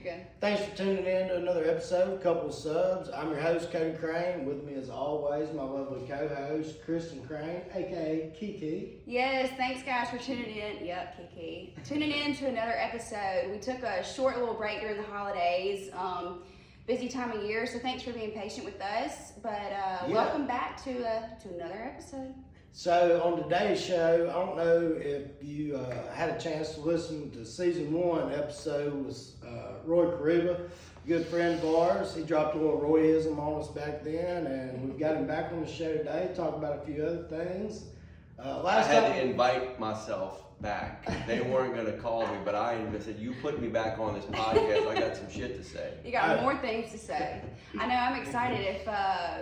Good. Thanks for tuning in to another episode, Couple Subs. I'm your host, Cody Crane. With me, as always, my lovely co-host, Kristen Crane, aka Kiki. Yes, thanks guys for tuning in. Yep, Kiki. Tuning in to another episode. We took a short little break during the holidays. Busy time of year, so thanks for being patient with us. But welcome back to another episode. So on today's show, I don't know if you had a chance to listen to season 1 episode with Roy Carubba, a good friend of ours. He dropped a little Royism on us back then, and we've got him back on the show today to talk about a few other things. I had to invite myself back. They weren't going to call me, but I said, you put me back on this podcast. I got some shit to say. You got more things to say. I know, I'm excited. If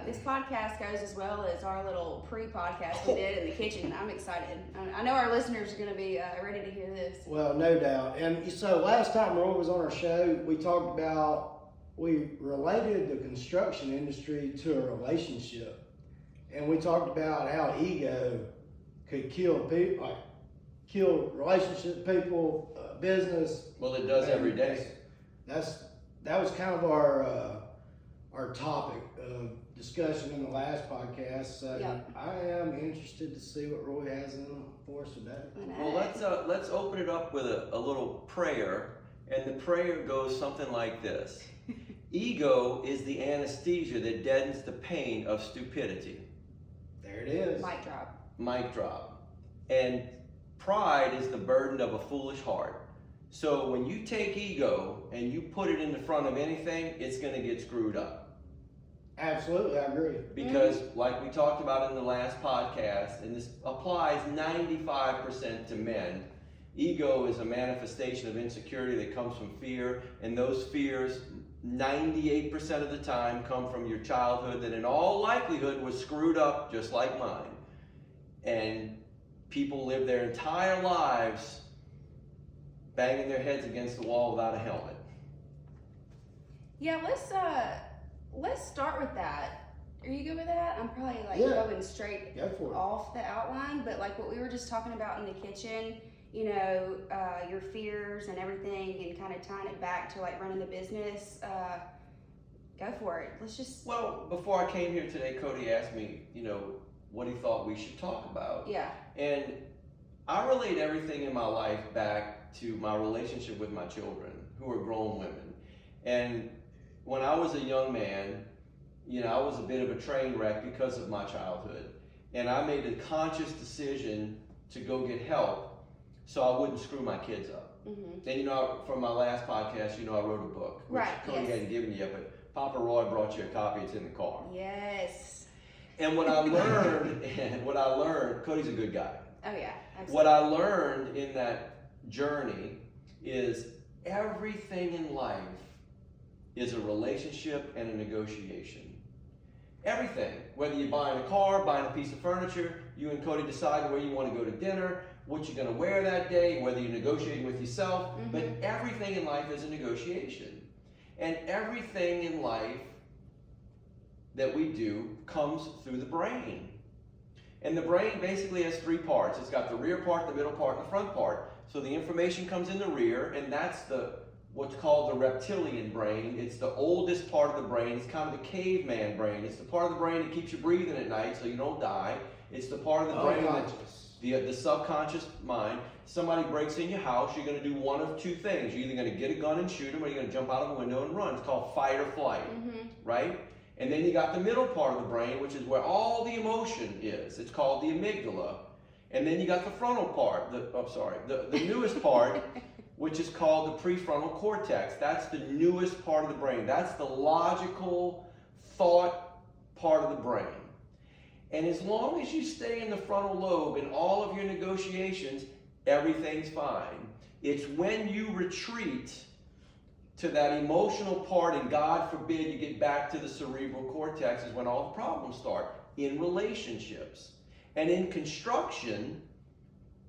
this podcast goes as well as our little pre-podcast we did in the kitchen, I'm excited. I know our listeners are going to be ready to hear this. Well, no doubt. And so last time Roy was on our show, we related the construction industry to a relationship. And we talked about how ego could kill people, kill relationships, people, business. Well, it does every day. That was kind of our topic of discussion in the last podcast. So Yep. I am interested to see what Roy has in for us today. Well, let's open it up with a little prayer, and the prayer goes something like this. Ego is the anesthesia that deadens the pain of stupidity. There it is. Mic drop. Mic drop. And pride is the burden of a foolish heart. So when you take ego and you put it in the front of anything, it's going to get screwed up. Absolutely, I agree. Because like we talked about in the last podcast, and this applies 95% to men, ego is a manifestation of insecurity that comes from fear, and those fears 98% of the time come from your childhood that in all likelihood was screwed up just like mine. And people live their entire lives banging their heads against the wall without a helmet. Yeah, let's start with that. Are you good with that? I'm probably going straight off the outline, but like what we were just talking about in the kitchen, you know, your fears and everything, and kind of tying it back to like running the business. Go for it. Let's just. Well, before I came here today, Cody asked me, what he thought we should talk about. Yeah. And I relate everything in my life back to my relationship with my children, who are grown women. And when I was a young man, I was a bit of a train wreck because of my childhood. And I made a conscious decision to go get help so I wouldn't screw my kids up. Mm-hmm. And from my last podcast, I wrote a book, which Cody hadn't given you yet, but Papa Roy brought you a copy. It's in the car. Yes. And what I learned, Cody's a good guy. Oh yeah, absolutely. What I learned in that journey is everything in life is a relationship and a negotiation. Everything, whether you're buying a car, buying a piece of furniture, you and Cody decide where you want to go to dinner, what you're going to wear that day, whether you're negotiating with yourself, but everything in life is a negotiation. And everything in life that we do comes through the brain. And the brain basically has 3 parts. It's got the rear part, the middle part, and the front part. So the information comes in the rear, and that's what's called the reptilian brain. It's the oldest part of the brain. It's kind of the caveman brain. It's the part of the brain that keeps you breathing at night so you don't die. It's the part of the brain that the subconscious mind. Somebody breaks in your house, you're going to do one of 2 things. You're either going to get a gun and shoot them, or you're going to jump out of a window and run. It's called fight or flight, right? And then you got the middle part of the brain, which is where all the emotion is. It's called the amygdala. And then you got the frontal part, the newest part, which is called the prefrontal cortex. That's the newest part of the brain. That's the logical thought part of the brain. And as long as you stay in the frontal lobe in all of your negotiations, everything's fine. It's when you retreat to that emotional part, and God forbid you get back to the cerebral cortex, is when all the problems start in relationships. And in construction,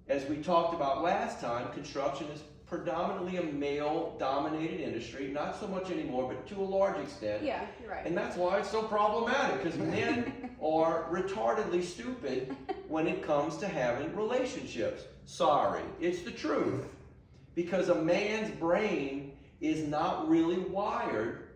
as we talked about last time, construction is predominantly a male-dominated industry, not so much anymore, but to a large extent. Yeah, you're right. And that's why it's so problematic, because men are retardedly stupid when it comes to having relationships. Sorry, it's the truth. Because a man's brain is not really wired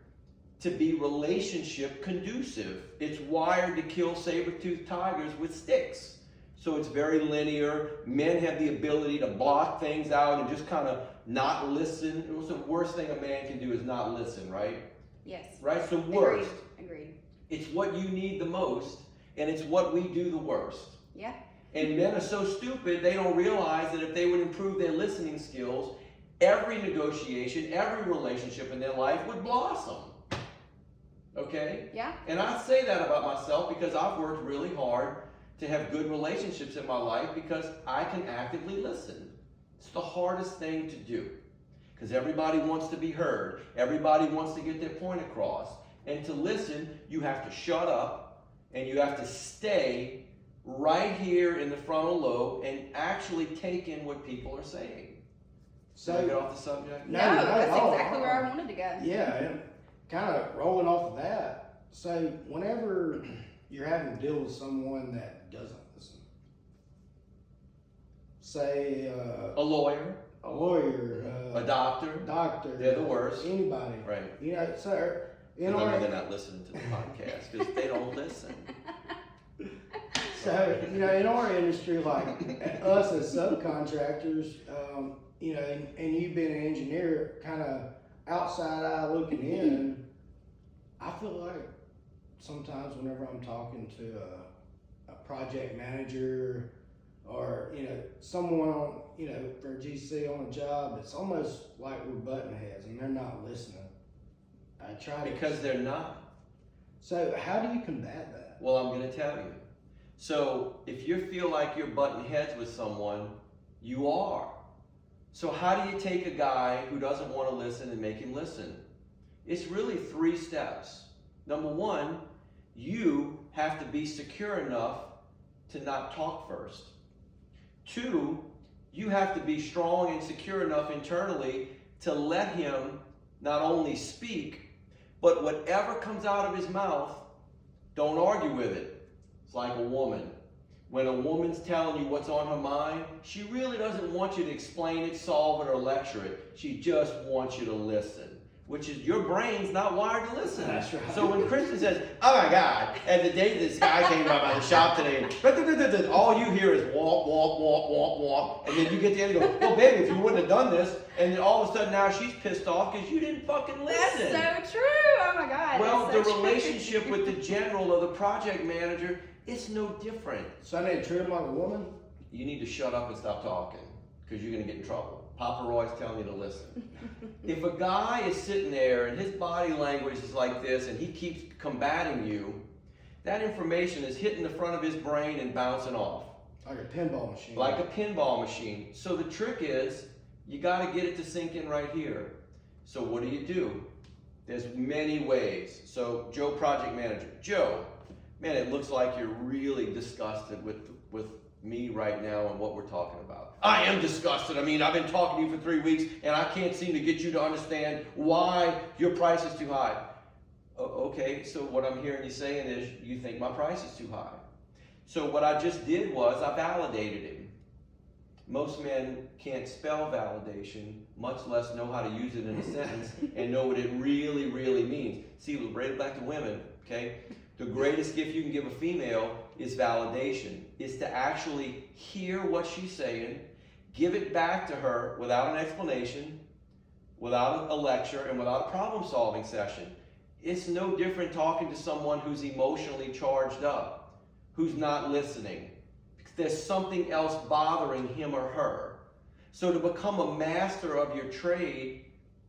to be relationship conducive. It's wired to kill saber-toothed tigers with sticks. So it's very linear. Men have the ability to block things out and just kind of not listen. What's the worst thing a man can do is not listen, right? Yes. Right? So worst. Agreed. It's what you need the most, and it's what we do the worst. Yeah. And men are so stupid, they don't realize that if they would improve their listening skills, every negotiation, every relationship in their life would blossom. Okay? Yeah. And I say that about myself because I've worked really hard to have good relationships in my life because I can actively listen. It's the hardest thing to do because everybody wants to be heard. Everybody wants to get their point across. And to listen, you have to shut up and you have to stay right here in the frontal lobe and actually take in what people are saying. So get off the subject? No, that's exactly where I wanted to go. Yeah, and kind of rolling off of that. So whenever you're having to deal with someone that doesn't listen, say a lawyer, a doctor, they're the worst. Anybody, right? You know, so they're not listening to the podcast because they don't listen. So, you know, in our industry, like us as subcontractors, you know, and you've been an engineer, kind of outside eye looking in, I feel like sometimes whenever I'm talking to a project manager or, you know, someone on, you know, for GC on a job, it's almost like we're button heads and they're not listening. I try because they're not. So how do you combat that? Well, I'm going to tell you. So if you feel like you're butting heads with someone, you are. So how do you take a guy who doesn't want to listen and make him listen? It's really 3 steps. Number 1, you have to be secure enough to not talk first. 2, you have to be strong and secure enough internally to let him not only speak, but whatever comes out of his mouth, don't argue with it. It's like a woman. When a woman's telling you what's on her mind, she really doesn't want you to explain it, solve it, or lecture it. She just wants you to listen. Which is, your brain's not wired to listen. That's right. So when Kristen says, oh my God, and the day this guy came by the shop today, all you hear is walk, walk, walk, walk, walk. And then you get to the end and go, well, baby, if you wouldn't have done this, and then all of a sudden now she's pissed off because you didn't fucking listen. That's so true. Oh my God. Well, so the true. relationship with the general or the project manager, it's no different. So I need to treat him like a woman? You need to shut up and stop talking because you're going to get in trouble. Papa Roy's telling you to listen. If a guy is sitting there and his body language is like this and he keeps combating you, that information is hitting the front of his brain and bouncing off. Like a pinball machine. Like a pinball machine. So the trick is, you got to get it to sink in right here. So what do? There's many ways. So Joe, project manager. Joe, man, it looks like you're really disgusted with me right now and what we're talking about. I am disgusted. I mean, I've been talking to you for 3 weeks and I can't seem to get you to understand why your price is too high. Okay, so what I'm hearing you saying is you think my price is too high. So what I just did was I validated him. Most men can't spell validation, much less know how to use it in a sentence and know what it really, really means. See, right back to women, okay? The greatest gift you can give a female is validation, is to actually hear what she's saying, give it back to her without an explanation, without a lecture, and without a problem-solving session. It's no different talking to someone who's emotionally charged up, who's not listening. There's something else bothering him or her. So to become a master of your trade,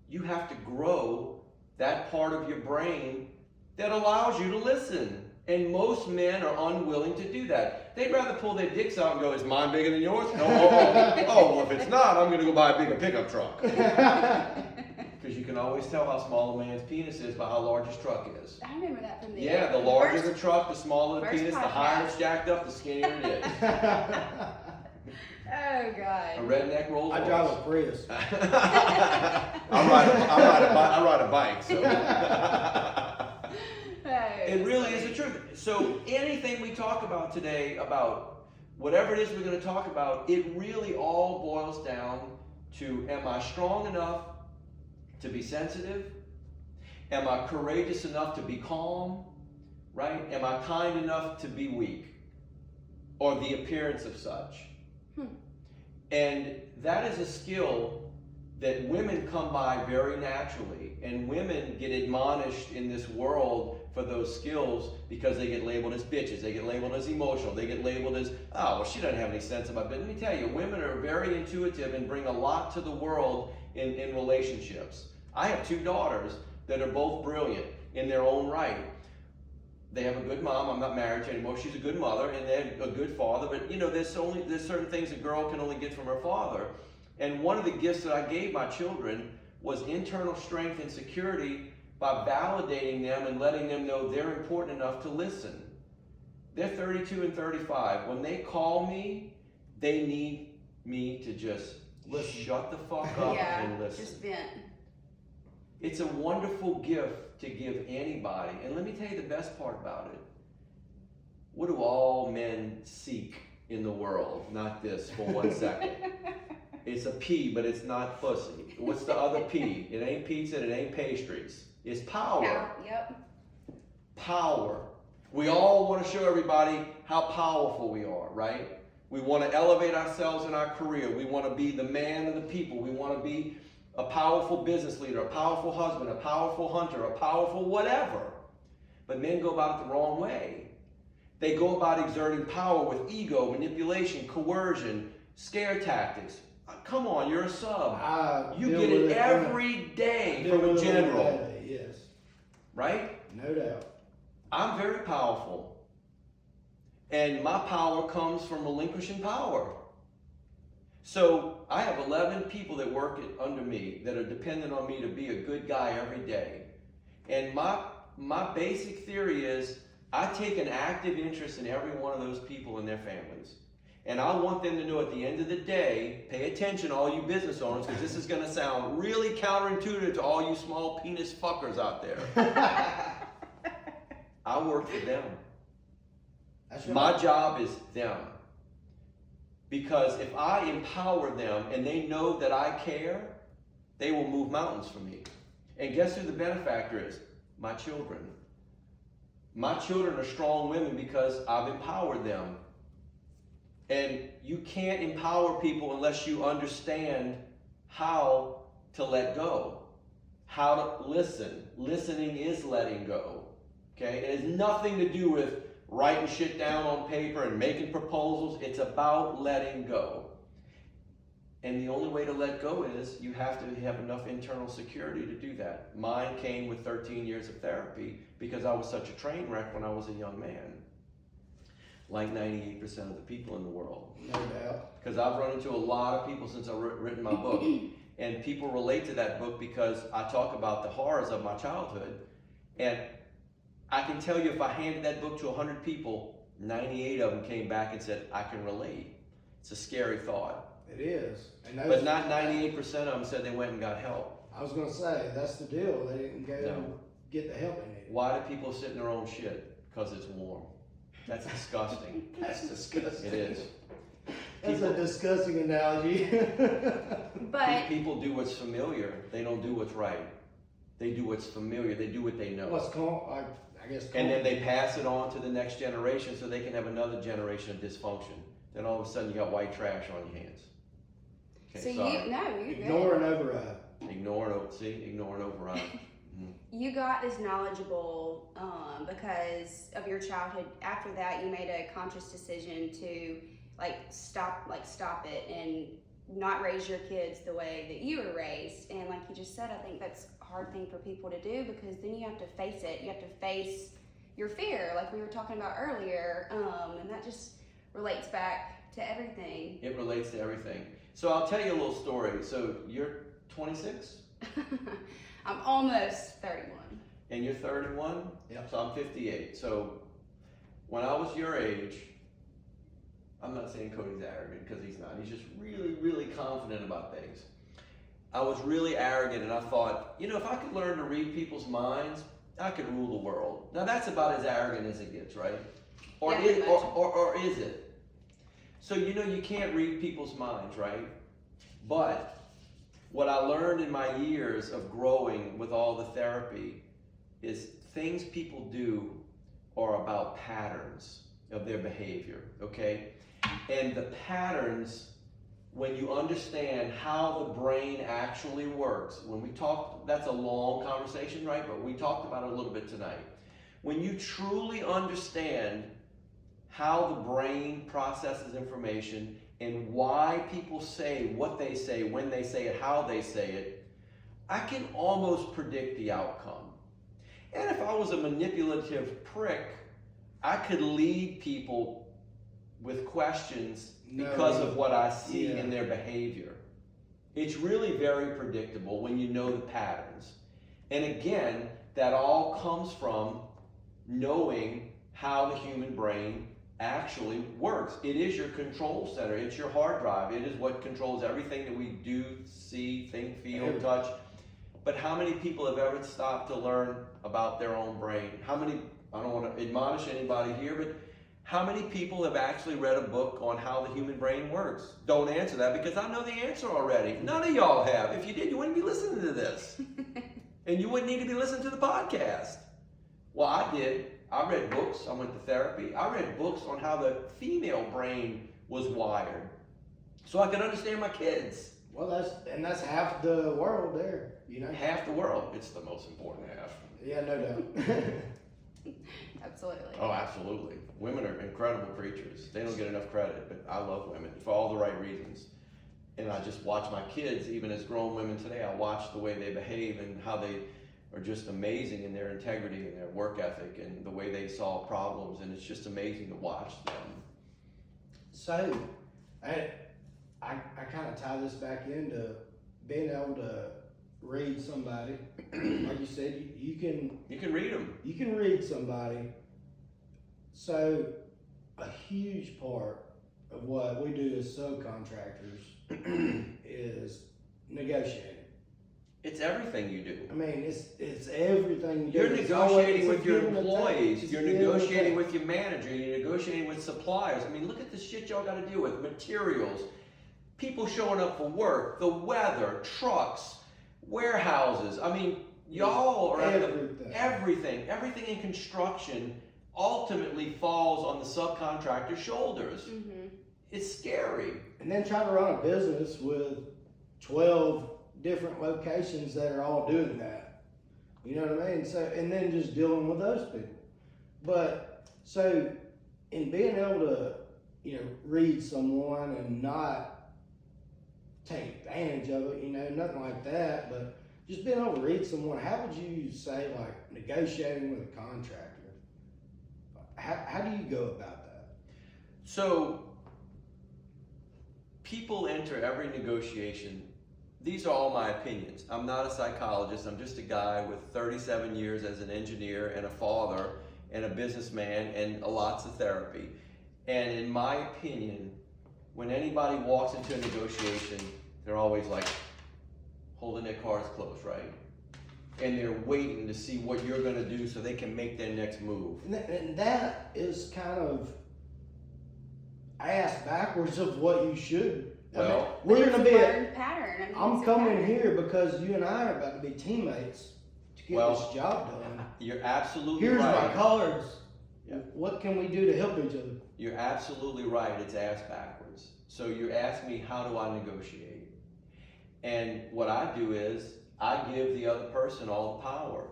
you have to grow that part of your brain that allows you to listen. And most men are unwilling to do that. They'd rather pull their dicks out and go, is mine bigger than yours? Oh, well, if it's not, I'm going to go buy a bigger pickup truck. Because you can always tell how small a man's penis is by how large his truck is. I remember that from the the larger the truck, the smaller the penis, podcast. the higher it's jacked up, the skinnier it is. Oh, God. A redneck rolls. I drive a Prius. I ride a bike, so. It really is the truth. So anything we talk about today, about whatever it is we're going to talk about, it really all boils down to, am I strong enough to be sensitive? Am I courageous enough to be calm? Right? Am I kind enough to be weak? Or the appearance of such? And that is a skill that women come by very naturally, and women get admonished in this world for those skills because they get labeled as bitches, they get labeled as emotional, they get labeled as, oh, well, she doesn't have any sense about it. But let me tell you, women are very intuitive and bring a lot to the world in relationships. I have 2 daughters that are both brilliant in their own right. They have a good mom. I'm not married to her anymore. She's a good mother, and they have a good father. But you know, there's certain things a girl can only get from her father. And one of the gifts that I gave my children was internal strength and security by validating them and letting them know they're important enough to listen. They're 32 and 35. When they call me, they need me to just shut the fuck up and listen. Just vent. It's a wonderful gift to give anybody. And let me tell you the best part about it. What do all men seek in the world? Not this for 1 second. It's a P, but it's not pussy. What's the other P? It ain't pizza, it ain't pastries. It's power. Yep. Power. We all want to show everybody how powerful we are, right? We want to elevate ourselves in our career. We want to be the man of the people. We want to be a powerful business leader, a powerful husband, a powerful hunter, a powerful whatever. But men go about it the wrong way. They go about exerting power with ego, manipulation, coercion, scare tactics. Come on, you're a sub. You get it every day from a general. Yes. Right? No doubt. I'm very powerful. And my power comes from relinquishing power. So I have 11 people that work under me that are dependent on me to be a good guy every day. And my basic theory is I take an active interest in every one of those people and their families. And I want them to know at the end of the day, pay attention all you business owners, because this is going to sound really counterintuitive to all you small penis fuckers out there. I work for them. That's right. My job is them. Because if I empower them and they know that I care, they will move mountains for me. And guess who the benefactor is? My children. My children are strong women because I've empowered them. And you can't empower people unless you understand how to let go, how to listen. Listening is letting go. Okay? It has nothing to do with writing shit down on paper and making proposals. It's about letting go. And the only way to let go is you have to have enough internal security to do that. Mine came with 13 years of therapy because I was such a train wreck when I was a young man. Like 98% of the people in the world. No doubt. Because I've run into a lot of people since I've written my book. And people relate to that book because I talk about the horrors of my childhood. And I can tell you if I handed that book to 100 people, 98 of them came back and said, I can relate. It's a scary thought. It is. And But not 98% of them said they went and got help. I was going to say, that's the deal. They didn't go get the help they needed. Why do people sit in their own shit? Because it's warm. That's disgusting. That's disgusting. It is. That's a disgusting analogy. But people do what's familiar. They don't do what's right. They do what's familiar. They do what they know. What's called, I guess. And then they pass it on to the next generation so they can have another generation of dysfunction. Then all of a sudden you got white trash on your hands. Okay, so sorry. you're Ignore and override. Ignore and override. You got as knowledgeable because of your childhood. After that, you made a conscious decision to stop it and not raise your kids the way that you were raised. And like you just said, I think that's a hard thing for people to do because then you have to face it. You have to face your fear, like we were talking about earlier, and that just relates back to everything. It relates to everything. So I'll tell you a little story. So you're 26? I'm almost 31. And you're 31? Yep. So I'm 58. So when I was your age, I'm not saying Cody's arrogant because he's not. He's just really, really confident about things. I was really arrogant and I thought, if I could learn to read people's minds, I could rule the world. Now that's about as arrogant as it gets, right? Or is it? So you can't read people's minds, right? But What I learned in my years of growing with all the therapy is things people do are about patterns of their behavior, okay? And the patterns, when you understand how the brain actually works, when we talked, that's a long conversation, right? But we talked about it a little bit tonight. When you truly understand how the brain processes information and why people say what they say, when they say it, how they say it, I can almost predict the outcome. And if I was a manipulative prick, I could lead people with questions because of what I see in their behavior. It's really very predictable when you know the patterns. And again, that all comes from knowing how the human brain actually works. It is your control center. It's your hard drive. It is what controls everything that we do, see, think, feel, touch. But how many people have ever stopped to learn about their own brain? How many, I don't want to admonish anybody here, but how many people have actually read a book on how the human brain works? Don't answer that because I know the answer already. None of y'all have. If you did, you wouldn't be listening to this. And you wouldn't need to be listening to the podcast. Well, I did. I read books. I went to therapy. I read books on how the female brain was wired so I could understand my kids. Well, that's half the world there, you know. Half the world. It's the most important half. Yeah, no doubt. Absolutely. Oh, absolutely. Women are incredible creatures. They don't get enough credit, but I love women for all the right reasons. And I just watch my kids, even as grown women today, I watch the way they behave and how they are just amazing in their integrity and their work ethic and the way they solve problems. And it's just amazing to watch them. So, I kind of tie this back into being able to read somebody. Like you said, you can read them. You can read somebody. So, a huge part of what we do as subcontractors is negotiating. It's everything you do. I mean, it's everything you do. You're negotiating with your employees. You're negotiating with your manager. You're negotiating with suppliers. I mean, look at the shit y'all got to deal with. Materials, people showing up for work, the weather, trucks, warehouses. I mean, y'all are everything in construction ultimately falls on the subcontractor's shoulders. Mm-hmm. It's scary. And then trying to run a business with 12 different locations that are all doing that. You know what I mean? So, and then just dealing with those people. But so in being able to, read someone and not take advantage of it, nothing like that, but just being able to read someone, how would you say, like, negotiating with a contractor? How do you go about that? So people enter every negotiation. These are all my opinions. I'm not a psychologist. I'm just a guy with 37 years as an engineer and a father and a businessman and lots of therapy. And in my opinion, when anybody walks into a negotiation, they're always like holding their cards close, right? And they're waiting to see what you're going to do so they can make their next move. And that is kind of ass backwards of what you should. Well, we're going to be a pattern. I'm coming here because you and I are about to be teammates to get this job done. You're absolutely right. Here's my cards. Yeah. What can we do to help each other? You're absolutely right. It's ass backwards. So you're asking me, how do I negotiate? And what I do is I give the other person all the power.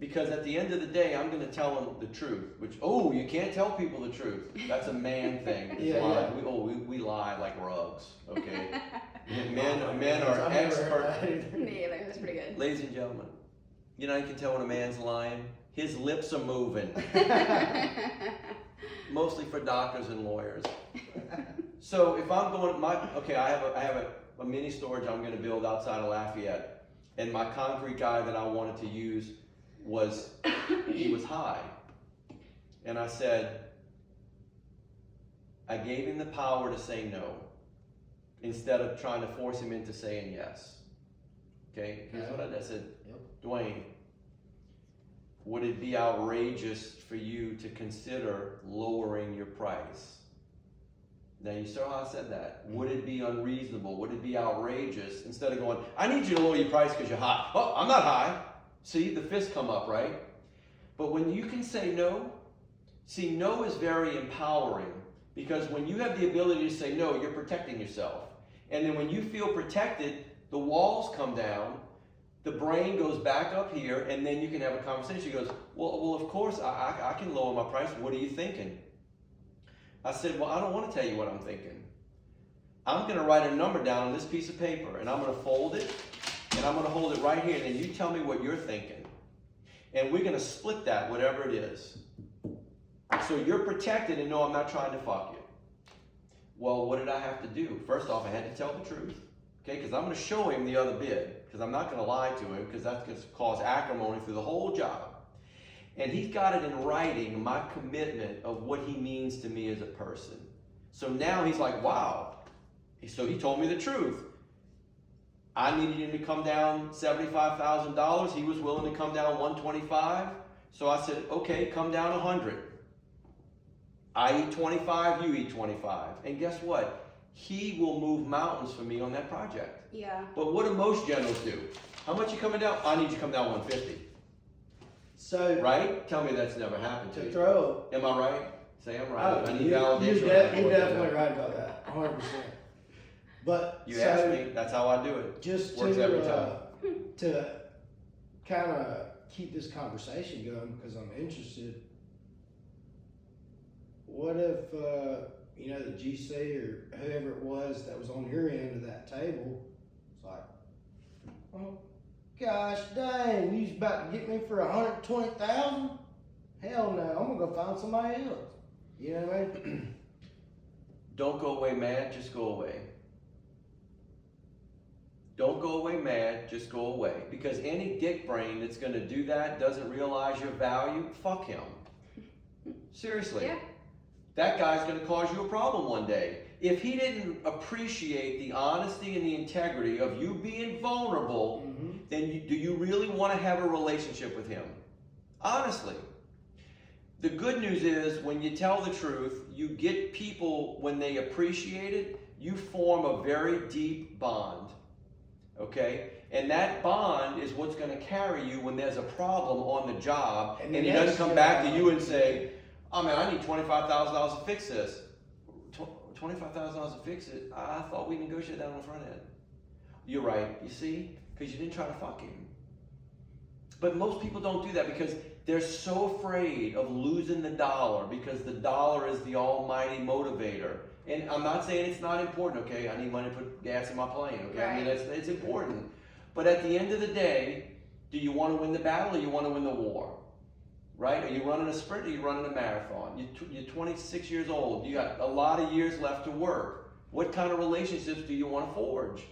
Because at the end of the day, I'm going to tell them the truth. Which, you can't tell people the truth. That's a man thing. Yeah. We lie like rugs, okay? Men are expert. Me either. That's pretty good. Ladies and gentlemen, you can tell when a man's lying? His lips are moving. Mostly for doctors and lawyers. So if I'm going, I have a mini storage I'm going to build outside of Lafayette, and my concrete guy that I wanted to use he was high, and I said, I gave him the power to say no instead of trying to force him into saying yes. Okay, here's what I did. I said, Dwayne, would it be outrageous for you to consider lowering your price? Now you saw how I said that. Would it be unreasonable? Would it be outrageous? Instead of going, I need you to lower your price because you're high. Oh, I'm not high. See, the fists come up, right? But when you can say no, see, no is very empowering, because when you have the ability to say no, you're protecting yourself. And then when you feel protected, the walls come down, the brain goes back up here, and then you can have a conversation. She goes, well, of course, I can lower my price. What are you thinking? I said, well, I don't want to tell you what I'm thinking. I'm going to write a number down on this piece of paper, and I'm going to fold it, and I'm going to hold it right here, and then you tell me what you're thinking. And we're going to split that, whatever it is. So you're protected and know I'm not trying to fuck you. Well, what did I have to do? First off, I had to tell the truth. Okay, because I'm going to show him the other bid, because I'm not going to lie to him, because that's going to cause acrimony through the whole job. And he's got it in writing, my commitment of what he means to me as a person. So now he's like, wow. So he told me the truth. I needed him to come down $75,000. He was willing to come down $125,000. So I said, okay, come down $100,000. I eat $25,000, you eat $25,000. And guess what? He will move mountains for me on that project. Yeah. But what do most generals do? How much you coming down? I need you to come down $150,000. So right? Tell me that's never happened to you. Throw. Am I right? Say I'm right. Oh, I need you're validation. definitely right about that, 100%. But you asked me. That's how I do it. Just works every time. To kind of keep this conversation going, because I'm interested. What if you know, the GC or whoever it was that was on your end of that table, it's like, oh gosh dang, you was about to get me for $120,000? Hell no, I'm gonna go find somebody else. You know what I mean? Don't go away mad, just go away. Don't go away mad, just go away. Because any dick brain that's going to do that doesn't realize your value, fuck him. Seriously. Yeah. That guy's going to cause you a problem one day. If he didn't appreciate the honesty and the integrity of you being vulnerable, then do you really want to have a relationship with him? Honestly. The good news is when you tell the truth, you get people, when they appreciate it, you form a very deep bond. Okay? And that bond is what's going to carry you when there's a problem on the job, and he doesn't come back to you and say, oh man, I need $25,000 to fix this. $25,000 to fix it? I thought we negotiated that on the front end. You're right, you see? Because you didn't try to fuck him. But most people don't do that because they're so afraid of losing the dollar, because the dollar is the almighty motivator. And I'm not saying it's not important, okay? I need money to put gas in my plane, okay? Right. I mean, it's important. But at the end of the day, do you want to win the battle or you want to win the war? Right? Are you running a sprint or are you running a marathon? You're 26 years old. You got a lot of years left to work. What kind of relationships do you want to forge?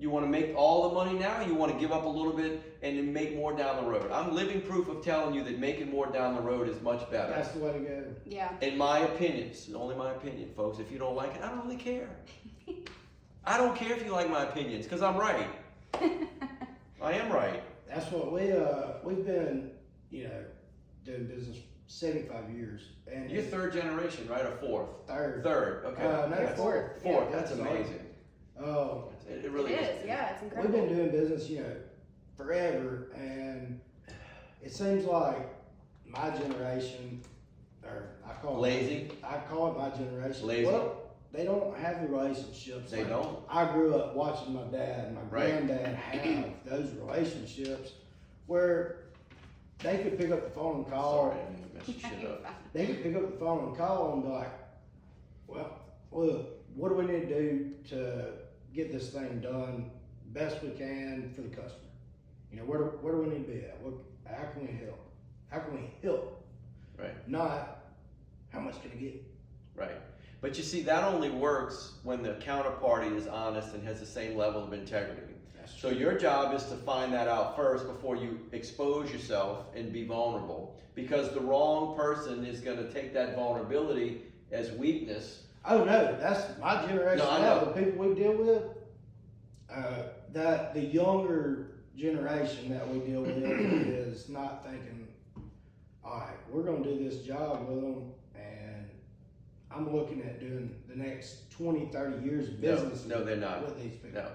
You want to make all the money now, or you want to give up a little bit and then make more down the road? I'm living proof of telling you that making more down the road is much better. That's the way to go. Yeah. In my opinion, it's only my opinion, folks. If you don't like it, I don't really care. I don't care if you like my opinions, because I'm right. I am right. That's what we've been, you know, doing business 75 years. And You're third generation, right, or fourth? Third. Third, okay. No, fourth. Fourth, Yeah, that's amazing. Oh, It really It is. is, yeah, it's incredible. we've been doing business, you know, forever, and it seems like my generation, or I call Lazy? I call it my generation. Lazy? Well, they don't have the relationships. They don't. I grew up watching my dad and my Right. granddad have those relationships where they could pick up the phone and call. Sorry, I didn't mess your shit up. They could pick up the phone and call and be like, well, look, what do we need to do to get this thing done best we can for the customer? You know, where do we need to be at? How can we help? How can we help? Right. Not how much can I get? Right. But you see, that only works when the counterparty is honest and has the same level of integrity. So your job is to find that out first before you expose yourself and be vulnerable. Because the wrong person is going to take that vulnerability as weakness. Oh no, that's my generation No, I now. know. The people we deal with, that the younger generation that we deal with is not thinking, all right, we're going to do this job with them, and I'm looking at doing the next 20, 30 years of business. No, they're not. With these people. No.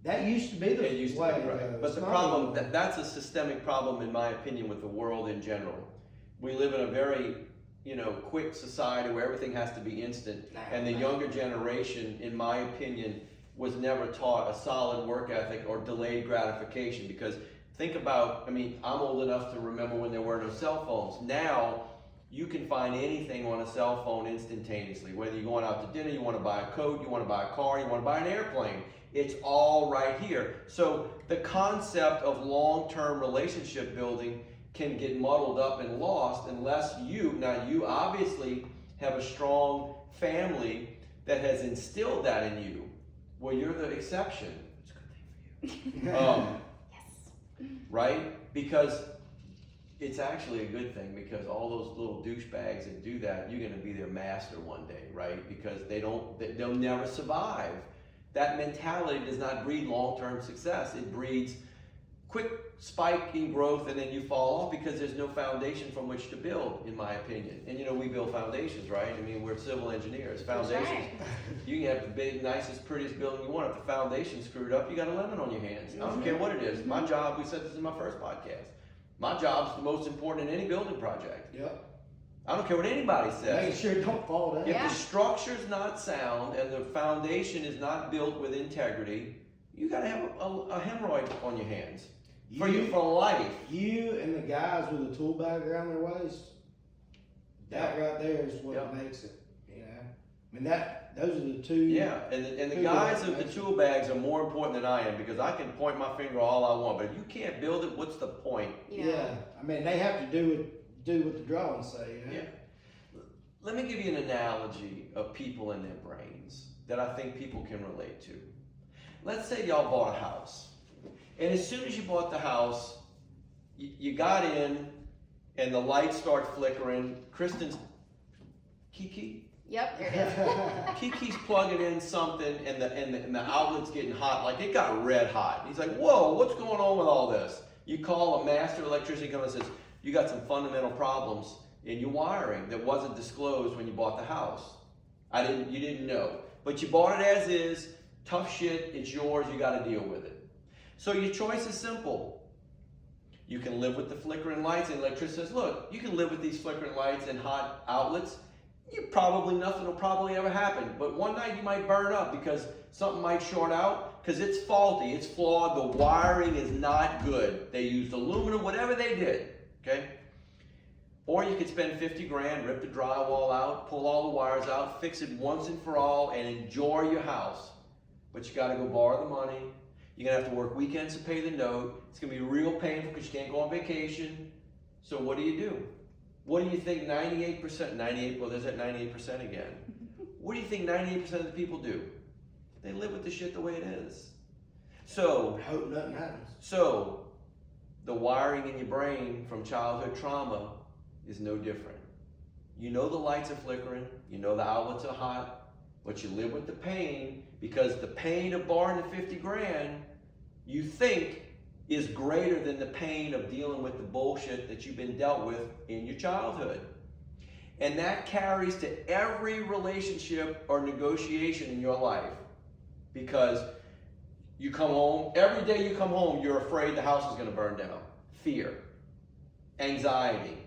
That used to be the way to go. But the problem, that's a systemic problem in my opinion with the world in general. We live in a very, quick society where everything has to be instant. And the younger generation, in my opinion, was never taught a solid work ethic or delayed gratification. Because think about, I'm old enough to remember when there were no cell phones. Now, you can find anything on a cell phone instantaneously. Whether you're going out to dinner, you want to buy a coat, you want to buy a car, you want to buy an airplane. It's all right here. So the concept of long-term relationship building can get muddled up and lost unless you obviously have a strong family that has instilled that in you. Well, you're the exception. It's a good thing for you. Yes. Right? Because it's actually a good thing, because all those little douchebags that do that, you're going to be their master one day, right? Because they'll never survive. That mentality does not breed long-term success. It breeds quick spike in growth, and then you fall off because there's no foundation from which to build, in my opinion. And we build foundations, right? We're civil engineers. Foundations. Right. You can have the big, nicest, prettiest building you want. If the foundation's screwed up, you got a lemon on your hands. I don't care what it is. My job, we said this in my first podcast, my job's the most important in any building project. Yep. I don't care what anybody says. Make sure it don't fall down. If the structure's not sound and the foundation is not built with integrity, you got to have a hemorrhoid on your hands for life. You and the guys with a tool bag around their waist, that right there is what makes it. Those are the two. Yeah, and the guys with the tool bags are more important than I am, because I can point my finger all I want, but if you can't build it, what's the point? Yeah. They have to do what the drawings say. Yeah. Let me give you an analogy of people and their brains that I think people can relate to. Let's say y'all bought a house, and as soon as you bought the house, you got in, and the lights start flickering. Kristen's Kiki. Yep, there it is. Kiki's plugging in something, and the outlet's getting hot. Like, it got red hot. He's like, whoa, what's going on with all this? You call a master electrician, comes and says, you got some fundamental problems in your wiring that wasn't disclosed when you bought the house. You didn't know. But you bought it as is, tough shit, it's yours, you got to deal with it. So your choice is simple. You can live with the flickering lights, and the electrician says, look, you can live with these flickering lights and hot outlets. Nothing will probably ever happen. But one night you might burn up because something might short out, because it's faulty, it's flawed, the wiring is not good. They used aluminum, whatever they did, okay? Or you could spend 50 grand, rip the drywall out, pull all the wires out, fix it once and for all, and enjoy your house. But you gotta go borrow the money. You're gonna have to work weekends to pay the note. It's gonna be real painful because you can't go on vacation. So what do? What do you think 98%, well, there's that 98% again. What do you think 98% of the people do? They live with the shit the way it is. So, I hope nothing happens. So, the wiring in your brain from childhood trauma is no different. You know the lights are flickering, you know the outlets are hot, but you live with the pain, because the pain of borrowing the 50 grand, you think, is greater than the pain of dealing with the bullshit that you've been dealt with in your childhood. And that carries to every relationship or negotiation in your life. Because you come home, every day you come home, you're afraid the house is going to burn down. Fear. Anxiety.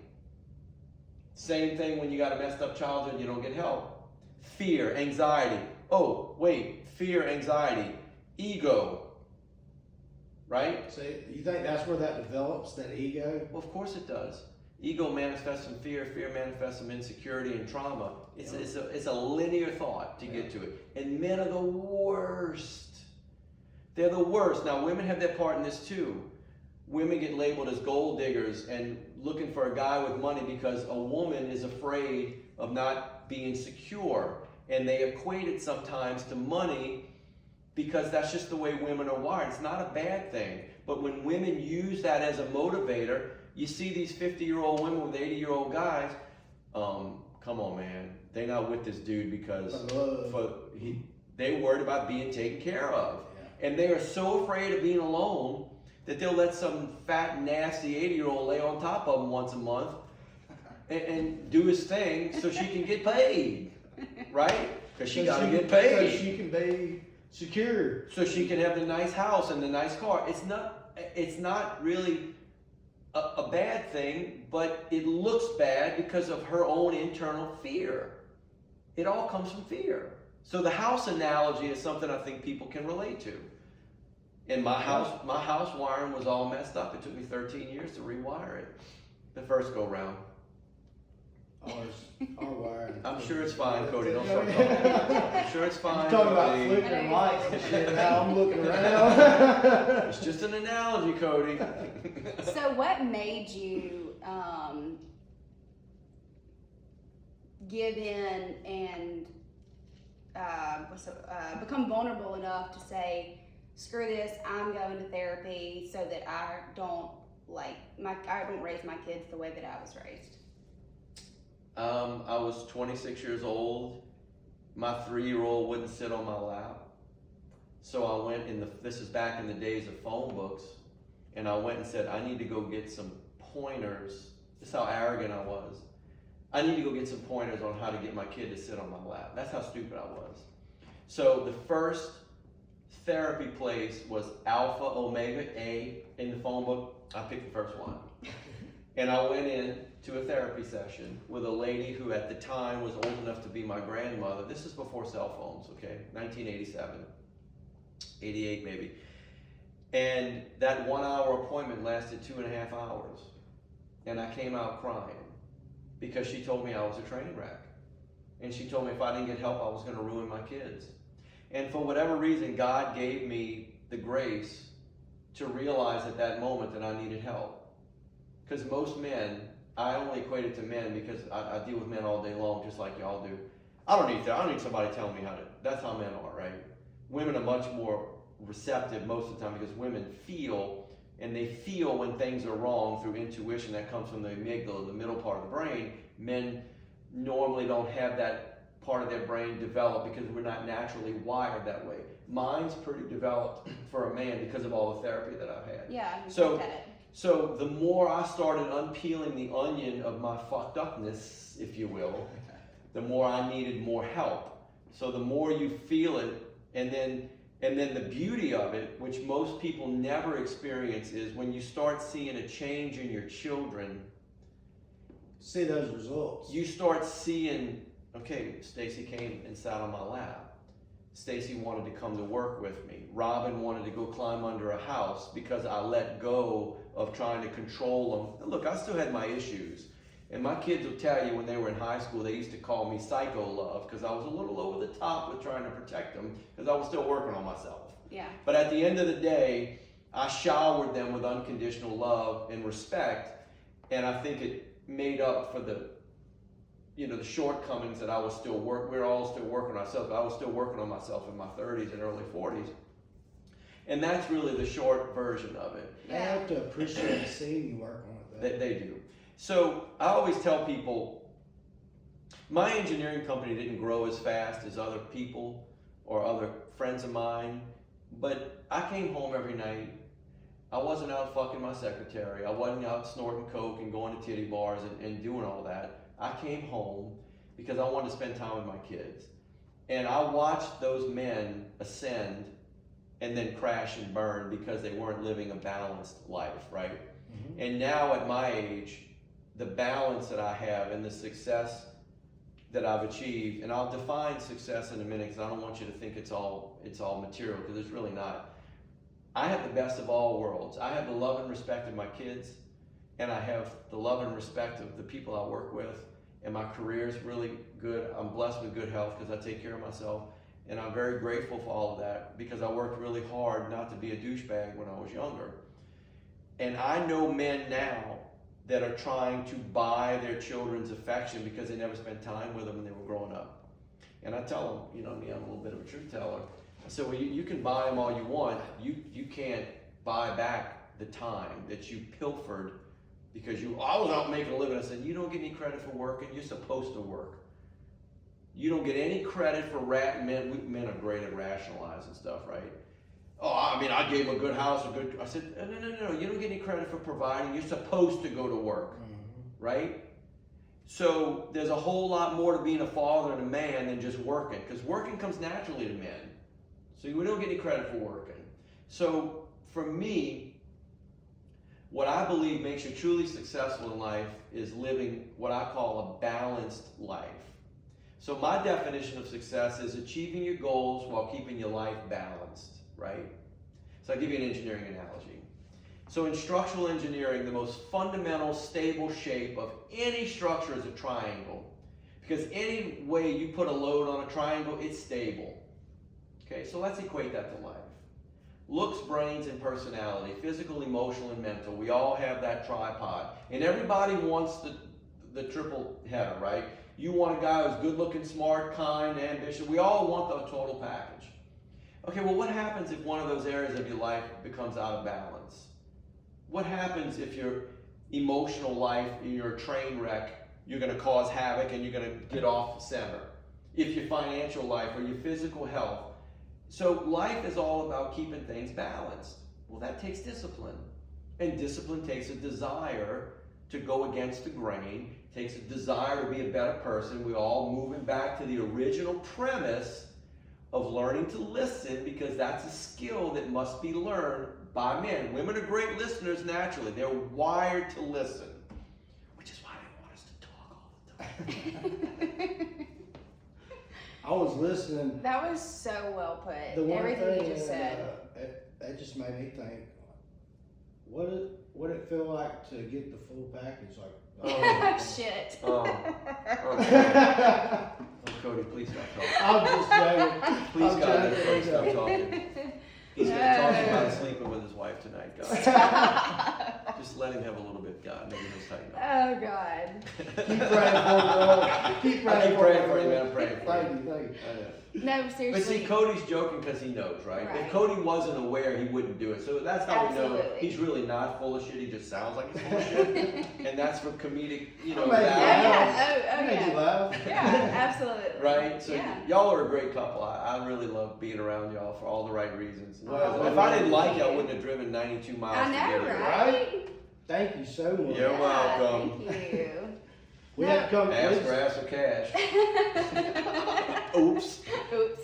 Same thing when you got a messed up childhood and you don't get help. Fear, anxiety. Oh, wait, fear, anxiety, ego. Right? So you think that's where that develops, that ego? Well, of course it does. Ego manifests some fear, fear manifests some insecurity and trauma. It's a linear thought to get to it. And men are the worst. They're the worst. Now, women have their part in this too. Women get labeled as gold diggers and looking for a guy with money because a woman is afraid of not being secure. And they equate it sometimes to money, because that's just the way women are wired. It's not a bad thing. But when women use that as a motivator, you see these 50-year-old women with 80-year-old guys, come on, man. They're not with this dude because they're worried about being taken care of. Yeah. And they are so afraid of being alone that they'll let some fat, nasty 80-year-old lay on top of them once a month and do his thing so she can get paid. right? Because she got to she get paid. So she can be secure. So she can have the nice house and the nice car. It's not really a bad thing, but it looks bad because of her own internal fear. It all comes from fear. So the house analogy is something I think people can relate to. And my house wiring was all messed up. It took me 13 years to rewire it the first go round. Our wiring. I'm sure it's fine, Cody. Don't start talking. I'm sure it's fine. You're talking about Cody. flickering lights and shit. Now I'm looking around. It's just an analogy, Cody. So what made you give in and become vulnerable enough to say, screw this, I'm going to therapy so that I don't raise my kids the way that I was raised? I was 26 years old. My 3-year-old wouldn't sit on my lap. So I went this is back in the days of phone books, and I went and said, I need to go get some pointers. This is how arrogant I was. I need to go get some pointers on how to get my kid to sit on my lap. That's how stupid I was. So the first therapy place was Alpha Omega A in the phone book. I picked the first one. And I went in to a therapy session with a lady who at the time was old enough to be my grandmother. This is before cell phones, okay? 1987, 88 maybe. And that 1-hour appointment lasted 2.5 hours. And I came out crying because she told me I was a train wreck. And she told me if I didn't get help, I was going to ruin my kids. And for whatever reason, God gave me the grace to realize at that moment that I needed help. Because most men, I only equate it to men because I deal with men all day long, just like y'all do. I don't need somebody telling me how to. That's how men are, right? Women are much more receptive most of the time because women feel, and they feel when things are wrong through intuition that comes from the amygdala, the middle part of the brain. Men normally don't have that part of their brain developed because we're not naturally wired that way. Mine's pretty developed for a man because of all the therapy that I've had. Yeah, So the more I started unpeeling the onion of my fucked upness, if you will, the more I needed more help. So the more you feel it, and then the beauty of it, which most people never experience, is when you start seeing a change in your children. See those results. You start seeing, okay, Stacy came and sat on my lap. Stacy wanted to come to work with me. Robin wanted to go climb under a house because I let go of trying to control them. Look, I still had my issues. And my kids will tell you when they were in high school, they used to call me Psycho Love because I was a little over the top with trying to protect them because I was still working on myself. Yeah. But at the end of the day, I showered them with unconditional love and respect. And I think it made up for the shortcomings that I was still we're all still working on ourselves. I was still working on myself in my 30s and early 40s. And that's really the short version of it. They have to appreciate seeing you work on it. They do. So I always tell people, my engineering company didn't grow as fast as other people or other friends of mine, but I came home every night. I wasn't out fucking my secretary. I wasn't out snorting coke and going to titty bars and doing all that. I came home because I wanted to spend time with my kids. And I watched those men ascend and then crash and burn because they weren't living a balanced life, right? Mm-hmm. And now at my age, the balance that I have and the success that I've achieved, and I'll define success in a minute because I don't want you to think it's all material, because it's really not. I have the best of all worlds. I have the love and respect of my kids, and I have the love and respect of the people I work with, and my career is really good. I'm blessed with good health because I take care of myself, and I'm very grateful for all of that because I worked really hard not to be a douchebag when I was younger. And I know men now that are trying to buy their children's affection because they never spent time with them when they were growing up. And I tell them, you know me, I'm a little bit of a truth teller. I said, well, you can buy them all you want. You can't buy back the time that you pilfered because I was out making a living. I said, you don't get any credit for working. You're supposed to work. You don't get any credit for men are great at rationalizing stuff, right? Oh, I mean, I gave him a good house, I said, no, you don't get any credit for providing. You're supposed to go to work, right? So there's a whole lot more to being a father and a man than just working, because working comes naturally to men. So we don't get any credit for working. So for me, what I believe makes you truly successful in life is living what I call a balanced life. So my definition of success is achieving your goals while keeping your life balanced, right? So I'll give you an engineering analogy. So in structural engineering, the most fundamental, stable shape of any structure is a triangle. Because any way you put a load on a triangle, it's stable. Okay, so let's equate that to life. Looks, brains, and personality, physical, emotional, and mental. We all have that tripod. And everybody wants the triple header, right? You want a guy who's good looking, smart, kind, ambitious. We all want the total package. Okay, well, what happens if one of those areas of your life becomes out of balance? What happens if your emotional life, you're a train wreck, you're going to cause havoc and you're going to get off center? If your financial life or your physical health. So life is all about keeping things balanced. Well, that takes discipline. And discipline takes a desire to go against the grain, takes a desire to be a better person. We're all moving back to the original premise of learning to listen, because that's a skill that must be learned by men. Women are great listeners naturally. They're wired to listen, which is why they want us to talk all the time. I was listening. That was so well put. The one Everything thing you just said. That just made me think, what it feel like to get the full package? Like, Oh, shit. Oh, Cody, please stop talking. I'm just joking. Please, I'm God, joking. Cody, stop talking. He's going to talk about sleeping with his wife tonight, guys. Just let him have a little bit, God. Maybe he'll tighten up. Oh, God. Keep praying for me, bro. Keep praying for you, man. I'm praying for Thank you. you, thank you. I know. No, seriously. But see, Cody's joking because he knows, right? Right. If Cody wasn't aware, he wouldn't do it. So that's how we know Absolutely. he's really not full of shit. He just sounds like he's full of shit. And that's for comedic, Oh, value. yeah. Made you Yeah. laugh. Yeah, absolutely. Right? So Yeah. y'all are a great couple. I really love being around y'all for all the right reasons. Well, If I didn't like you, I thank you. wouldn't have driven 92 miles I to know, get here. right? Thank you so much. You're welcome. Thank you. We have to come. Ask for cash. Oops. Oops.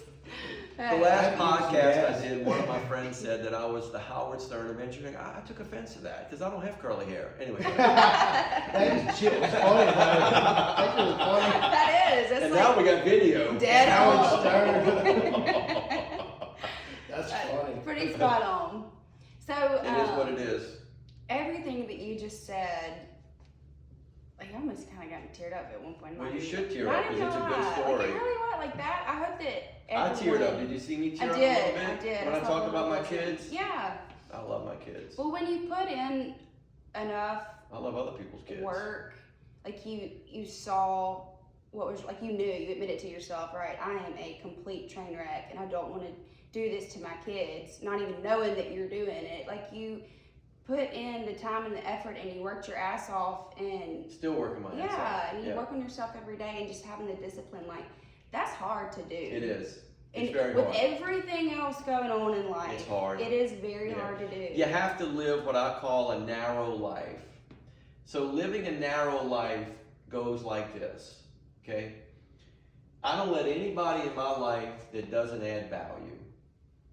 The last podcast Yes. I did, one of my friends said that I was the Howard Stern of engineering. I took offense to that because I don't have curly hair. Anyway. That shit was funny, though. That shit was funny. That is. That's And like now we got video. dead Howard on. Stern. That's funny. Pretty spot on. So It is what it is. everything that you just said, like I almost kind of got teared up at one point. Well, you should tear Not up because even it's a gonna good lie. story. Like, it really was like that. I hope that I teared up. everyone- Did you see me tear I up did. a little bit? I did. When I saw talk the about my little kids? Yeah. I love my kids. Well, when you put in enough I love other people's kids. work, like you saw what was like you knew, you admitted to yourself, right? I am a complete train wreck, and I don't want to do this to my kids. Not even knowing that you're doing it, like you put in the time and the effort, and you worked your ass off, and Still working my ass off. yeah, and you Yeah. work on yourself every day, and just having the discipline, like that's hard to do. It is. And It's very with hard. everything else going on in life, It's hard. It is very Yeah. hard to do. You have to live what I call a narrow life. So living a narrow life goes like this, okay? I don't let anybody in my life that doesn't add value,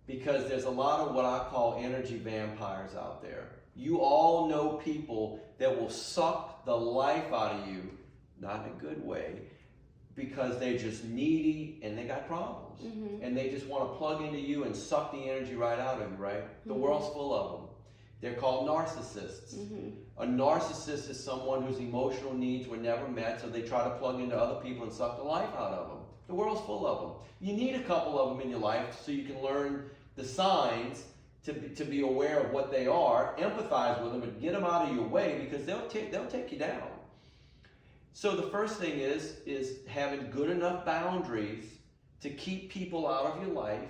because there's a lot of what I call energy vampires out there. You all know people that will suck the life out of you, not in a good way, because they're just needy and they got problems. Mm-hmm. And they just want to plug into you and suck the energy right out of you, right? The Mhm. world's full of them. They're called narcissists. Mm-hmm. A narcissist is someone whose emotional needs were never met, so they try to plug into other people and suck the life out of them. The world's full of them. You need a couple of them in your life so you can learn the signs to be aware of what they are, empathize with them, and get them out of your way, because they'll take you down. So the first thing is having good enough boundaries to keep people out of your life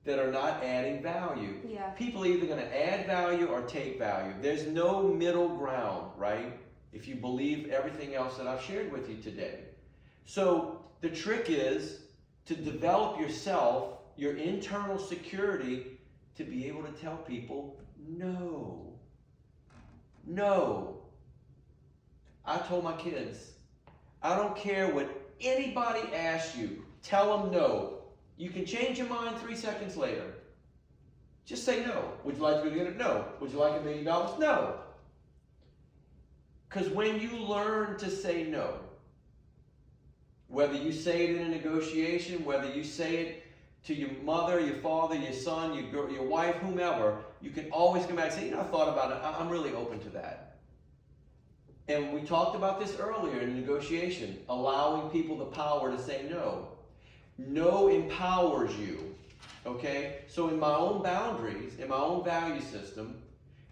that are not adding value. Yeah. People are either going to add value or take value. There's no middle ground, right? If you believe everything else that I've shared with you today. So the trick is to develop yourself, your internal security, to be able to tell people no. No. I told my kids, I don't care what anybody asks you. Tell them no. You can change your mind 3 seconds later. Just say no. Would you like to go get it? No. Would you like $1 million? No. Because when you learn to say no, whether you say it in a negotiation, whether you say it to your mother, your father, your son, your girl, your wife, whomever, you can always come back and say, I thought about it. I'm really open to that. And we talked about this earlier in negotiation, allowing people the power to say no. No empowers you, okay? So in my own boundaries, in my own value system,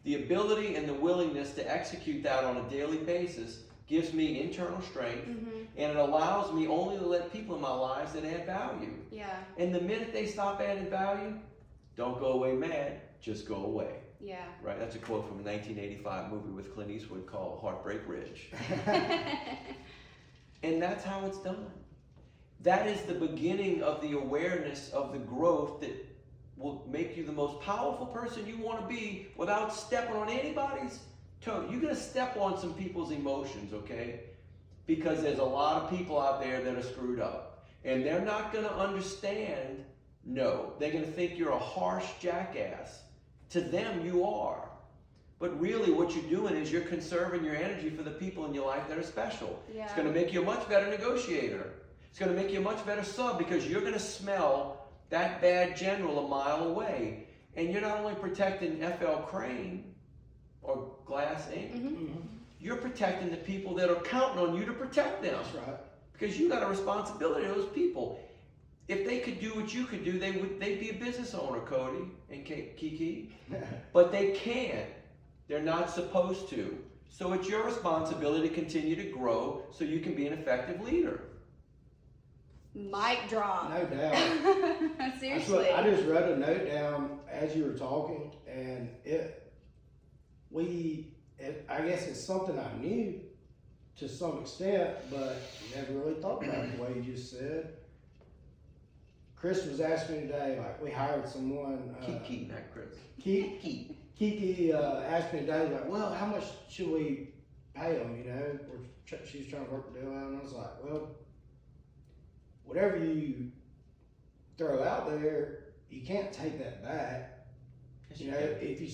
the ability and the willingness to execute that on a daily basis gives me internal strength, and it allows me only to let people in my lives that add value. Yeah. And the minute they stop adding value, don't go away mad, just go away. Yeah. Right? That's a quote from a 1985 movie with Clint Eastwood called Heartbreak Ridge. And that's how it's done. That is the beginning of the awareness of the growth that will make you the most powerful person you want to be without stepping on anybody's toe. You're going to step on some people's emotions, okay? Because there's a lot of people out there that are screwed up. And they're not going to understand no. They're going to think you're a harsh jackass. To them, you are. But really what you're doing is you're conserving your energy for the people in your life that are special. Yeah. It's going to make you a much better negotiator. It's going to make you a much better sub because you're going to smell that bad general a mile away. And you're not only protecting FL Crane or Glass Inc., you're protecting the people that are counting on you to protect them. That's right. Because you got a responsibility to those people. If they could do what you could do, they'd be a business owner, Cody and Kiki. But they can't. They're not supposed to. So it's your responsibility to continue to grow so you can be an effective leader. Mic drop. No doubt. Seriously. I just wrote a note down as you were talking, and I guess it's something I knew to some extent, but never really thought about it the way you just said. Chris was asking me today, like, we hired someone. Kiki, not Chris. Kiki asked me today, like, well, how much should we pay them, you know? She's trying to work the deal out, and I was like, well, whatever you throw out there, you can't take that back. Yes, You know, if you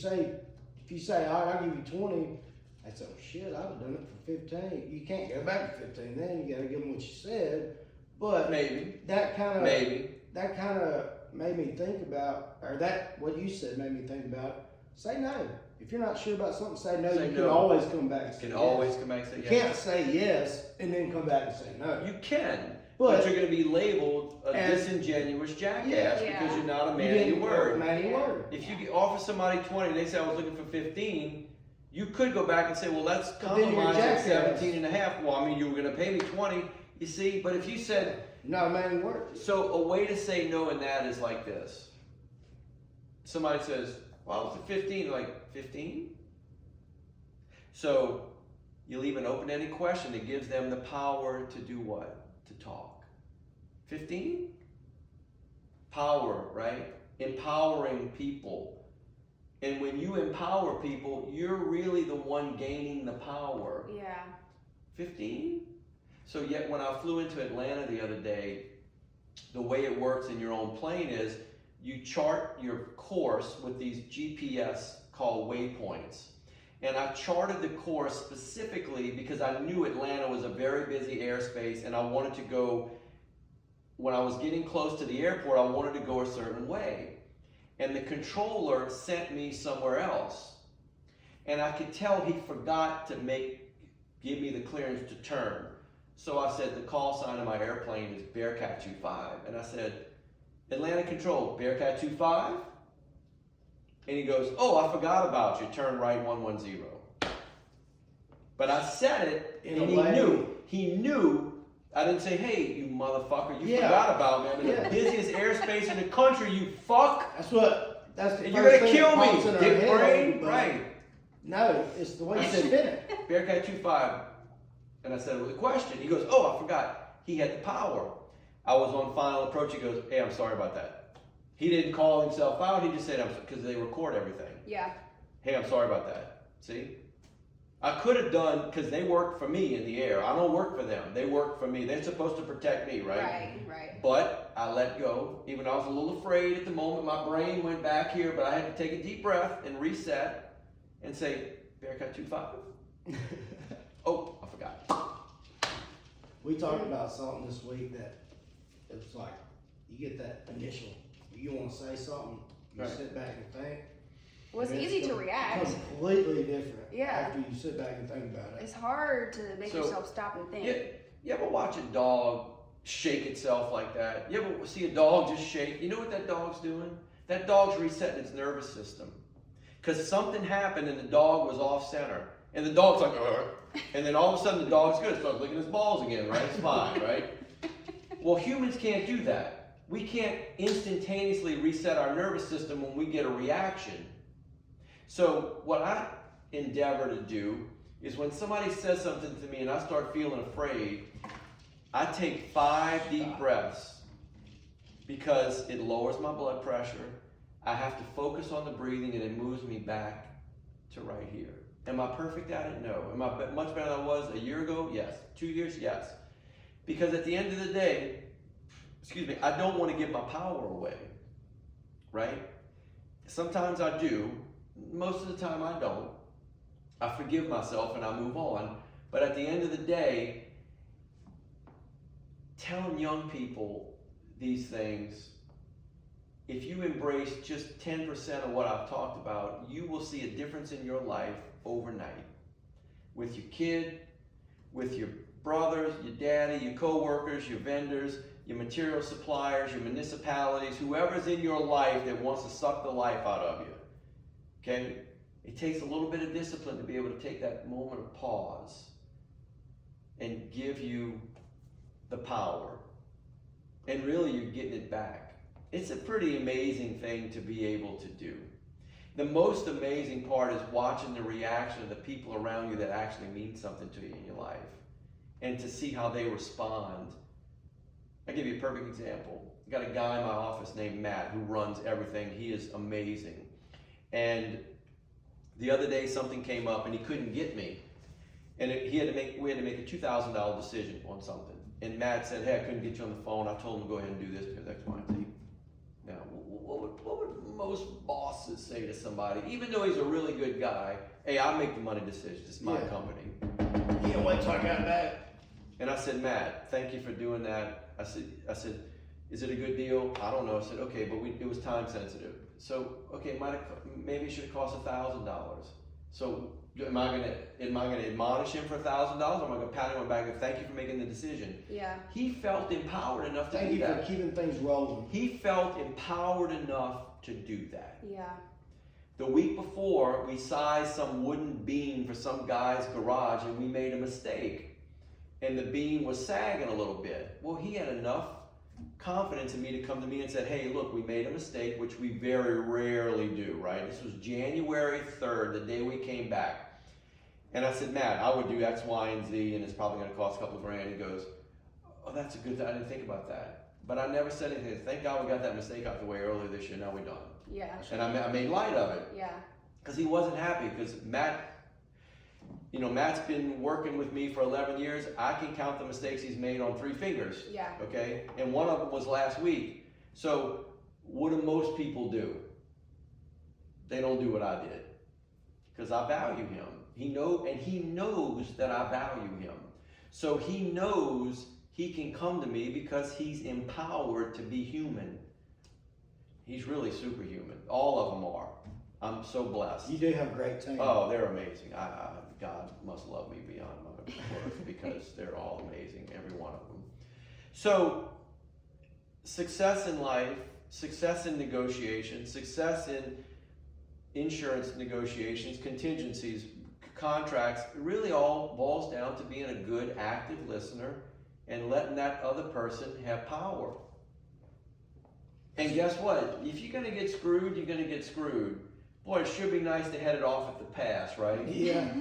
say, all right, I'll give you 20, that's, oh shit, I'd have done it for 15. You can't go back to 15 then, you gotta give them what you said. But maybe that kind of made me think about, or what you said made me think about, say no. If you're not sure about something, say no. You can always come back and say yes. Always come back and say yes. You can't say yes and then come back and say no. You can, but you're going to be labeled a disingenuous jackass because you're not a man of your word. If you offer somebody 20 and they say I was looking for 15, you could go back and say, well, let's compromise at 17 and a half. Well, I mean, you were going to pay me 20, you see. But if you said, not a man of your word. So a way to say no in that is like this. Somebody says, well, I was at 15, like 15? So you leave an open-ended question that gives them the power to do what? To talk. 15? Power, right? Empowering people. And when you empower people, you're really the one gaining the power. Yeah. 15? So yet when I flew into Atlanta the other day, the way it works in your own plane is you chart your course with these GPS called waypoints. And I charted the course specifically because I knew Atlanta was a very busy airspace and I wanted to go, when I was getting close to the airport, I wanted to go a certain way. And the controller sent me somewhere else. And I could tell he forgot to give me the clearance to turn. So I said, the call sign of my airplane is Bearcat 25. And I said, Atlanta Control, Bearcat 25? And he goes, oh, I forgot about you. Turn right 110. But I said it, and he knew. I didn't say, hey, you motherfucker, you forgot about me. I'm in the busiest airspace in the country, you fuck. That's the and first you're thing gonna kill that pops me, in our dick head, brain. Right. No, it's the way you said it. Bearcat 25. And I said it with a question. He goes, oh, I forgot. He had the power. I was on final approach. He goes, hey, I'm sorry about that. He didn't call himself out. He just said, because they record everything. Yeah. Hey, I'm sorry about that. See? I could have done, because they work for me in the air. I don't work for them. They work for me. They're supposed to protect me, right? Right. But I let go. Even though I was a little afraid at the moment, my brain went back here, but I had to take a deep breath and reset and say, Bearcat 2-5. Oh, I forgot. We talked about something this week that it was like, you get that initial, you want to say something, you sit back and think. Well, it's easy to react. Completely different. Yeah. After you sit back and think about it. It's hard to make yourself stop and think. You ever watch a dog shake itself like that? You ever see a dog just shake? You know what that dog's doing? That dog's resetting its nervous system. Because something happened and the dog was off center. And the dog's like, and then all of a sudden the dog's good. It starts licking his balls again, right? It's fine, right? Well, humans can't do that. We can't instantaneously reset our nervous system when we get a reaction. So what I endeavor to do is when somebody says something to me and I start feeling afraid, I take 5 deep breaths because it lowers my blood pressure. I have to focus on the breathing and it moves me back to right here. Am I perfect at it? No. Am I much better than I was a year ago? Yes. 2 years? Yes. Because at the end of the day, I don't want to give my power away, right? Sometimes I do. Most of the time I don't. I forgive myself and I move on. But at the end of the day, telling young people these things, if you embrace just 10% of what I've talked about, you will see a difference in your life overnight. With your kid, with your brothers, your daddy, your co-workers, your vendors, your material suppliers, your municipalities, whoever's in your life that wants to suck the life out of you. Okay? It takes a little bit of discipline to be able to take that moment of pause and give you the power. And really, you're getting it back. It's a pretty amazing thing to be able to do. The most amazing part is watching the reaction of the people around you that actually mean something to you in your life and to see how they respond. I'll give you a perfect example. I got a guy in my office named Matt who runs everything. He is amazing. And the other day something came up and he couldn't get me. And we had to make a $2,000 decision on something. And Matt said, hey, I couldn't get you on the phone. I told him to go ahead and do this because X, Y, and Z. Now, what would most bosses say to somebody, even though he's a really good guy, hey, I make the money decisions. It's my company. Can't wait till I got back. And I said, Matt, thank you for doing that. I said, is it a good deal? I don't know. I said, okay, but it was time sensitive. So, okay, maybe it should have cost $1,000. So, am I gonna admonish him for $1,000, or am I gonna pat him on the back and thank you for making the decision? Yeah. He felt empowered enough to do that. Thank you for keeping things rolling. He felt empowered enough to do that. Yeah. The week before, we sized some wooden beam for some guy's garage, and we made a mistake, and the beam was sagging a little bit. Well, he had enough confidence in me to come to me and said, hey, look, we made a mistake, which we very rarely do, right? This was January 3rd, the day we came back. And I said, Matt, I would do X, Y, and Z, and it's probably going to cost a couple of grand. He goes, oh, that's a good thing. I didn't think about that. But I never said anything. Thank God we got that mistake out the way earlier this year. Now we're done. Yeah. And I made light of it. Yeah. Because he wasn't happy. Because Matt's been working with me for 11 years. I can count the mistakes he's made on 3 fingers. Yeah. Okay? And one of them was last week. So what do most people do? They don't do what I did. Because I value him. He knows that I value him. So he knows he can come to me because he's empowered to be human. He's really superhuman. All of them are. I'm so blessed. You do have a great team. Oh, they're amazing. God must love me beyond my worth because they're all amazing, every one of them. So, success in life, success in negotiations, success in insurance negotiations, contingencies, contracts, it really all boils down to being a good, active listener and letting that other person have power. And guess what? If you're going to get screwed, you're going to get screwed. Boy, it should be nice to head it off at the pass, right? Yeah.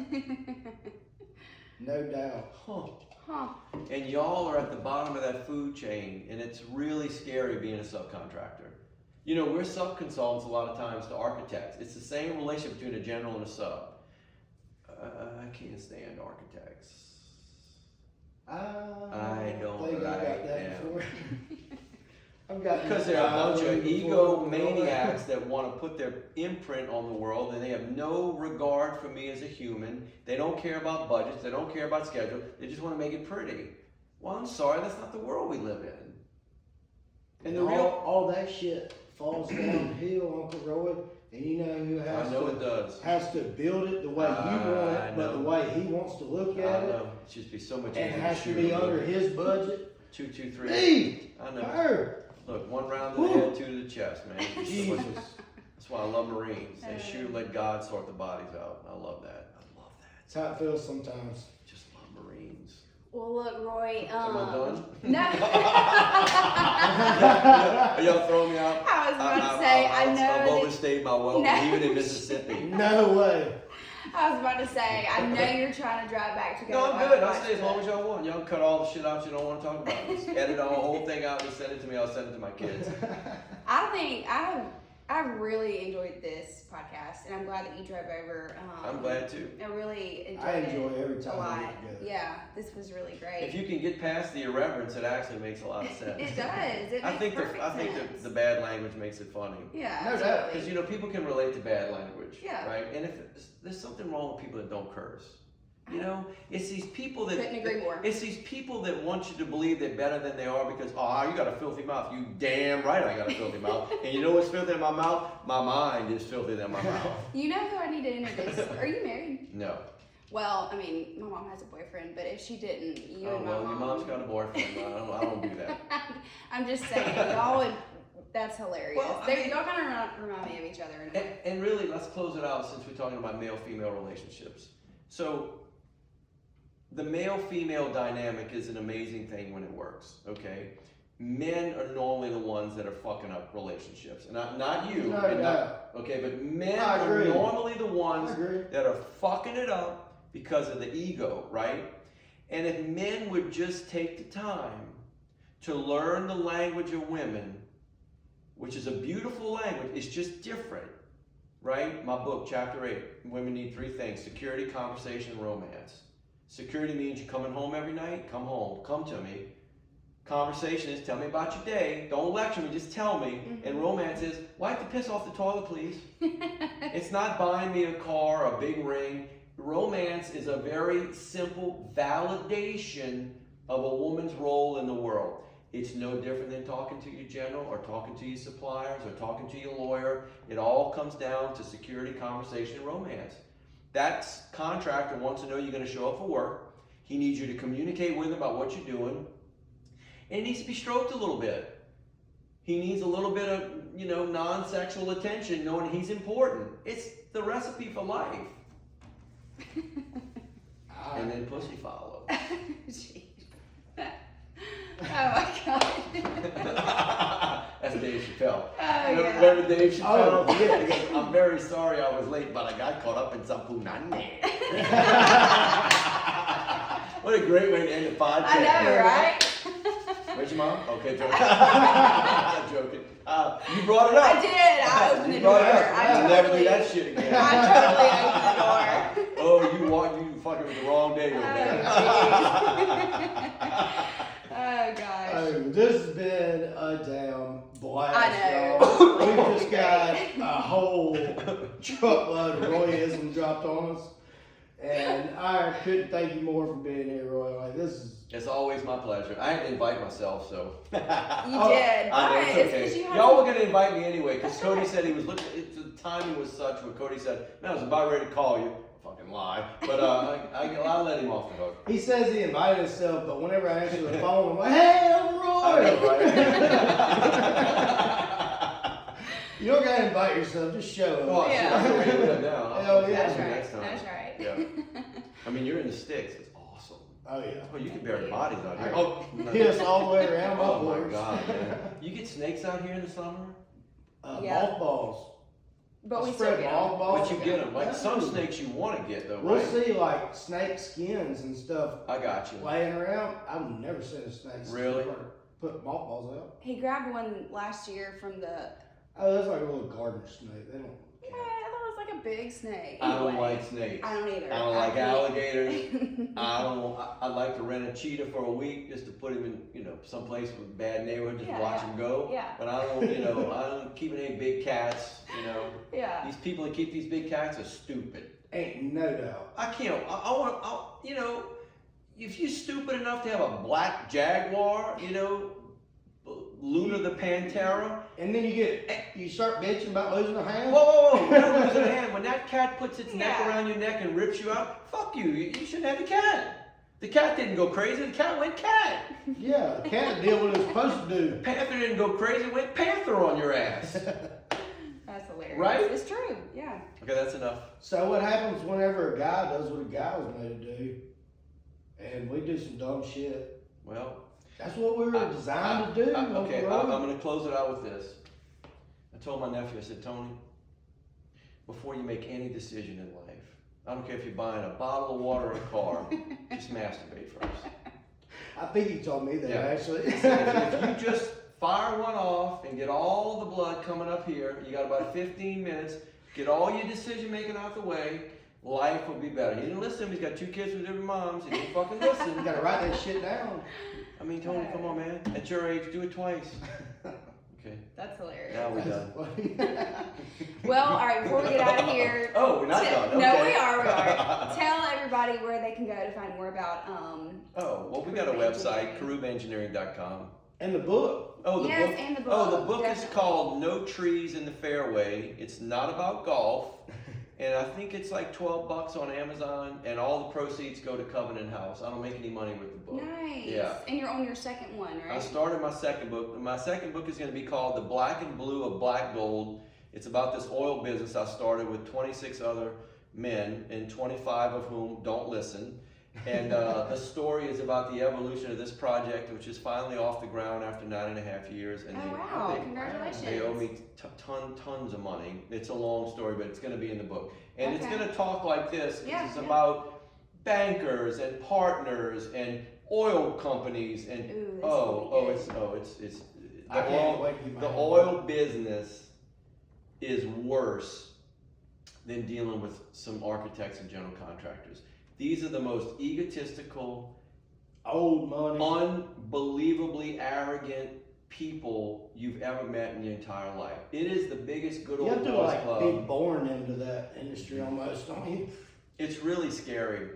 No doubt. Huh. And y'all are at the bottom of that food chain, and it's really scary being a subcontractor. You know, we're subconsultants a lot of times to architects. It's the same relationship between a general and a sub. I can't stand architects. I don't think I got like that them. before. I've got Because they're a bunch of egomaniacs that want to put their imprint on the world, and they have no regard for me as a human. They don't care about budgets. They don't care about schedule. They just want to make it pretty. Well, I'm sorry, that's not the world we live in. And all that shit falls downhill, Uncle Roy. And you know who has to build it the way you want it, but the way he wants to look at it. It should be so much easier. And it has to be under his budget. 2, 2, 3. Hey, I know. her. Look, 1 round to the head, 2 to the chest, man. Jesus. That's why I love Marines. They shoot, let God sort the bodies out. I love that. I love that. That's how it feels sometimes. Just love Marines. Well, look, Roy. Am I done? No. Are y'all throwing me out? I was about to say, I know. I've overstayed my welcome, even in Mississippi. No way. I was about to say, I know you're trying to drive back to go. No, I'm good. I'll stay as long as y'all want. Y'all cut all the shit out you don't want to talk about. Just edit the whole thing out and send it to me. I'll send it to my kids. I think I've really enjoyed this podcast, and I'm glad that you drove over. I'm glad too. I really enjoyed I enjoy it every time a lot. we get together. Yeah, this was really great. If you can get past the irreverence, it actually makes a lot of sense. It does. It I makes think perfect sense. the bad language makes it funny. Yeah, No doubt. Because people can relate to bad language. Yeah. Right. And if there's something wrong with people that don't curse. It's these people that Couldn't agree more. It's these people that want you to believe they're better than they are because you got a filthy mouth. You damn right I got a filthy mouth. And you know what's filthy in my mouth? My mind is filthier than my mouth. You know who I need to introduce? Are you married? No. Well, I mean, my mom has a boyfriend, but if she didn't, you and my your mom. mom's got a boyfriend. I don't do that. I'm just saying, y'all would. That's hilarious. Well, Y'all kind of remind me of each other. And really, let's close it out since we're talking about male-female relationships. So, the male-female dynamic is an amazing thing when it works, okay? Men are normally the ones that are fucking up relationships. Not you. Okay, but men are normally the ones that are fucking it up because of the ego, right? And if men would just take the time to learn the language of women, which is a beautiful language, it's just different, right? My book, Chapter 8, women need 3 things: security, conversation, and romance. Security means you're coming home every night, come home, come to me. Conversation is, tell me about your day. Don't lecture me, just tell me. Mm-hmm. And romance is, wipe the piss off the toilet, please. It's not buying me a car, a big ring. Romance is a very simple validation of a woman's role in the world. It's no different than talking to your general or talking to your suppliers or talking to your lawyer. It all comes down to security, conversation, and romance. That contractor wants to know you're going to show up for work. He needs you to communicate with him about what you're doing. And it needs to be stroked a little bit. He needs a little bit of, non-sexual attention, knowing he's important. It's the recipe for life. And then pussy follow. Oh my God. That's Dave Chappelle. Oh, yeah. Remember Dave Chappelle? Oh, yeah. He goes, I'm very sorry I was late, but I got caught up in some punani. What a great way to end the podcast. I know, right? Where's your mom? Okay, joking. I'm joking. You brought it up. I did. I opened the door. I never do that shit again. I totally opened the door. Oh, you fucking with the wrong day over there. Oh, gosh. Oh, this has been a damn blast, I know. y'all. We just got a whole truckload of Royism dropped on us. And I couldn't thank you more for being here, Roy. Like, this is... It's always my pleasure. I had to invite myself, so. You did. I know, it's okay. Y'all were going to invite me anyway, because Cody said he was looking, the timing was such where Cody said, man, I was about ready to call you. Fucking lie. But I let him off the hook. He says he invited himself, but whenever I answer the phone, I'm like, hey, I'm Roy! I know, right? You don't gotta invite yourself, just show up. Well, Yeah. I'm going to do that now. Hell yeah. That's right. Next time. That's right. Yeah. I mean, you're in the sticks. It's awesome. Oh, yeah. Oh, you can bury bodies out here. Hit us all the way around, Oh my boys. God, man. You get snakes out here in the summer? Yeah. Mothballs. But we Spread still get them. mothballs. But you get them. Like some snakes you want to get though, We'll right? see like snake skins and stuff I got you. laying around. I've never seen a snake Really? put mothballs out. He grabbed one last year from the... Oh, that's like a little garden snake. They don't Yeah, I thought it was like a big snake. I don't like snakes. I don't either. I don't like alligators. I'd like to rent a cheetah for a week just to put him in, someplace with a bad neighborhood, just watch him go. Yeah. But I don't, I don't keep any big cats, Yeah. These people that keep these big cats are stupid. Ain't no doubt. I can't, if you're stupid enough to have a black jaguar, Luna the Pantera. And then you start bitching about losing a hand? Whoa, never losing a hand. When that cat puts its neck around your neck and rips you out, fuck you. You shouldn't have the cat. The cat didn't go crazy, the cat went cat. Yeah, the cat did what it was supposed to do. The panther didn't go crazy, it went panther on your ass. That's hilarious. Right? It's true, yeah. Okay, that's enough. So what happens whenever a guy does what a guy was made to do, and we do some dumb shit? Well, that's what we were designed to do. Okay, I'm going to close it out with this. I told my nephew, I said, Tony, before you make any decision in life, I don't care if you're buying a bottle of water or a car, just masturbate first. I think he told me that, actually. If you just fire one off and get all the blood coming up here, you got about 15 minutes, get all your decision making out the way, life will be better. He didn't listen. He's got 2 kids with different moms. He didn't fucking listen. You gotta write that shit down. I mean, Tony, come on, man. At your age, do it twice. Okay. That's hilarious. Now we're done. Well, all right, before we get out of here. Oh, we're not done. Okay. No, we are. Tell everybody where they can go to find more about. We got a website, CarubbaEngineering.com. And the book. Oh, the book. And the book. Oh, the book is called No Trees in the Fairway. It's not about golf. And I think it's like $12 on Amazon, and all the proceeds go to Covenant House. I don't make any money with the book. Nice. Yeah. And you're on your second one, right? I started my second book. My second book is going to be called The Black and Blue of Black Gold. It's about this oil business I started with 26 other men, and 25 of whom don't listen. And the story is about the evolution of this project, which is finally off the ground after 9.5 years. And Congratulations. They owe me tons of money. It's a long story, but it's going to be in the book. And it's going to talk like this. It's about bankers and partners and oil companies and the oil business is worse than dealing with some architects and general contractors. These are the most egotistical, old money, unbelievably arrogant people you've ever met in your entire life. It is the biggest good old boys club. You have to be born into that industry almost, don't you? It's really scary.